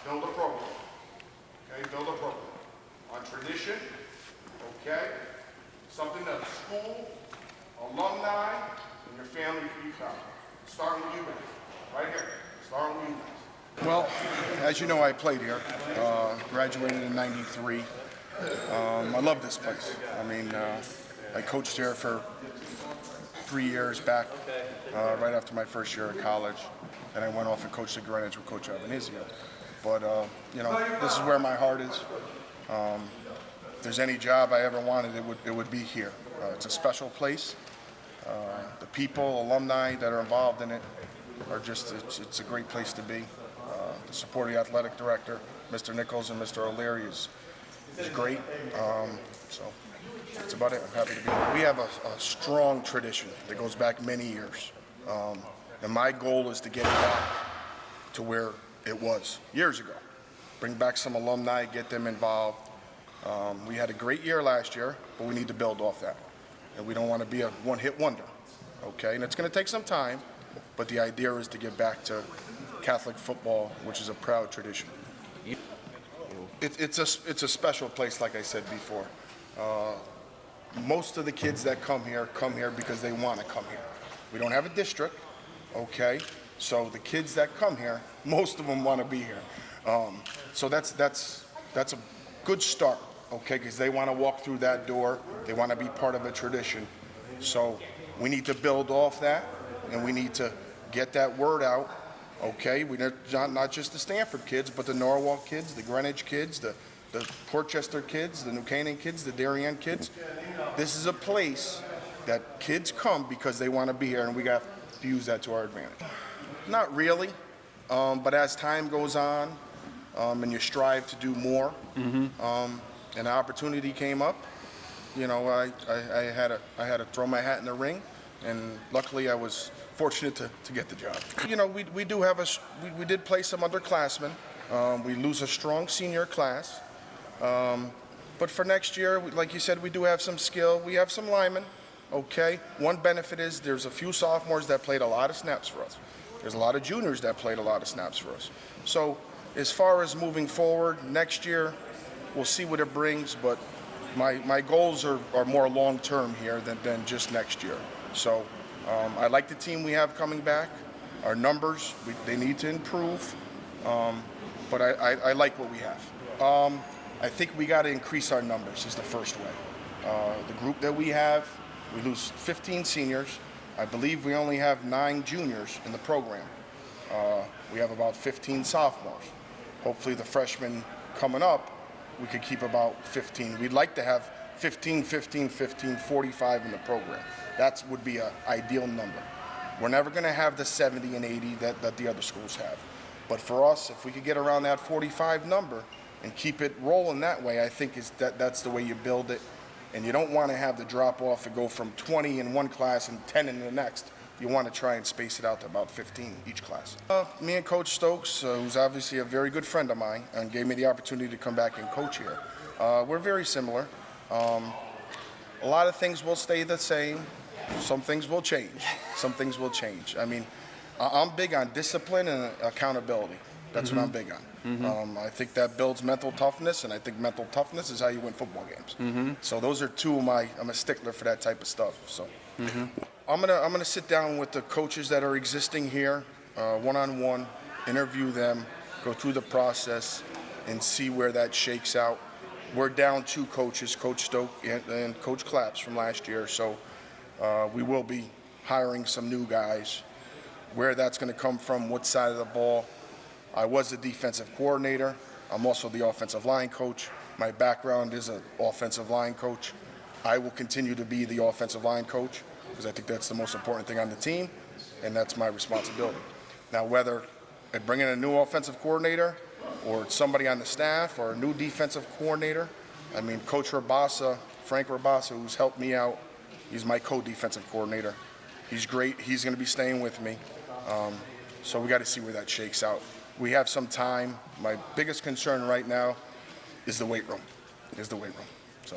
build a program. Okay, build a program. On tradition, okay? Something that the school, alumni, and your family can be proud of. Starting with you guys. Right here. Starting with you guys. Well, as you know, I played here. Graduated in '93. I love this place. I mean, I coached here for 3 years back, right after my first year of college. And I went off and coached at Greenwich with Coach Albanese. But, you know, this is where my heart is. If there's any job I ever wanted, it would be here. It's a special place. The people, alumni that are involved in it are just, it's a great place to be. The support of the athletic director, Mr. Nichols and Mr. O'Leary is great. So that's about it. I'm happy to be here. We have a strong tradition that goes back many years. And my goal is to get it back to where it was years ago. Bring back some alumni, get them involved. We had a great year last year, but we need to build off that. And we don't want to be a one-hit wonder, okay? And it's going to take some time, but the idea is to get back to Catholic football, which is a proud tradition. It's a special place, like I said before. Most of the kids that come here because they want to come here. We don't have a district, okay? So the kids that come here, most of them want to be here. So that's a good start, okay? Because they want to walk through that door. They want to be part of a tradition. So we need to build off that, and we need to get that word out, okay? We're not just the Stanford kids, but the Norwalk kids, the Greenwich kids, the Portchester kids, the New Canaan kids, the Darien kids. This is a place that kids come because they want to be here, and we got to use that to our advantage. Not really, but as time goes on, and you strive to do more, and an opportunity came up, you know, I had to throw my hat in the ring, and luckily I was fortunate to get the job. You know, we do have we did play some underclassmen. We lose a strong senior class, but for next year, like you said, we do have some skill. We have some linemen. Okay, one benefit is there's a few sophomores that played a lot of snaps for us. There's a lot of juniors that played a lot of snaps for us. So as far as moving forward, next year, we'll see what it brings, but my goals are more long-term here than just next year. So I like the team we have coming back. Our numbers, they need to improve, but I like what we have. I think we got to increase our numbers is the first way. The group that we have, we lose 15 seniors. I believe we only have 9 juniors in the program. We have about 15 sophomores. Hopefully the freshmen coming up, we could keep about 15. We'd like to have 15, 15, 15, 45 in the program. That would be an ideal number. We're never going to have the 70 and 80 that the other schools have. But for us, if we could get around that 45 number and keep it rolling that way, I think that's the way you build it. And you don't want to have the drop-off and go from 20 in one class and 10 in the next. You want to try and space it out to about 15 each class. Me and Coach Stokes, who's obviously a very good friend of mine, and gave me the opportunity to come back and coach here. We're very similar. A lot of things will stay the same. Some things will change. Some things will change. I mean, I'm big on discipline and accountability. That's what I'm big on. I think that builds mental toughness, and I think mental toughness is how you win football games. So those are two of I'm a stickler for that type of stuff. So I'm gonna sit down with the coaches that are existing here, one-on-one, interview them, go through the process, and see where that shakes out. We're down 2 coaches, Coach Stoke and Coach Claps from last year, so we will be hiring some new guys. Where that's going to come from, what side of the ball. I was the defensive coordinator. I'm also the offensive line coach. My background is an offensive line coach. I will continue to be the offensive line coach because I think that's the most important thing on the team, and that's my responsibility. Now, whether I bring in a new offensive coordinator or it's somebody on the staff or a new defensive coordinator, I mean, Coach Rabasa, Frank Rabasa, who's helped me out, he's my co-defensive coordinator. He's great. He's going to be staying with me. So we got to see where that shakes out. We have some time. My biggest concern right now is the weight room. So.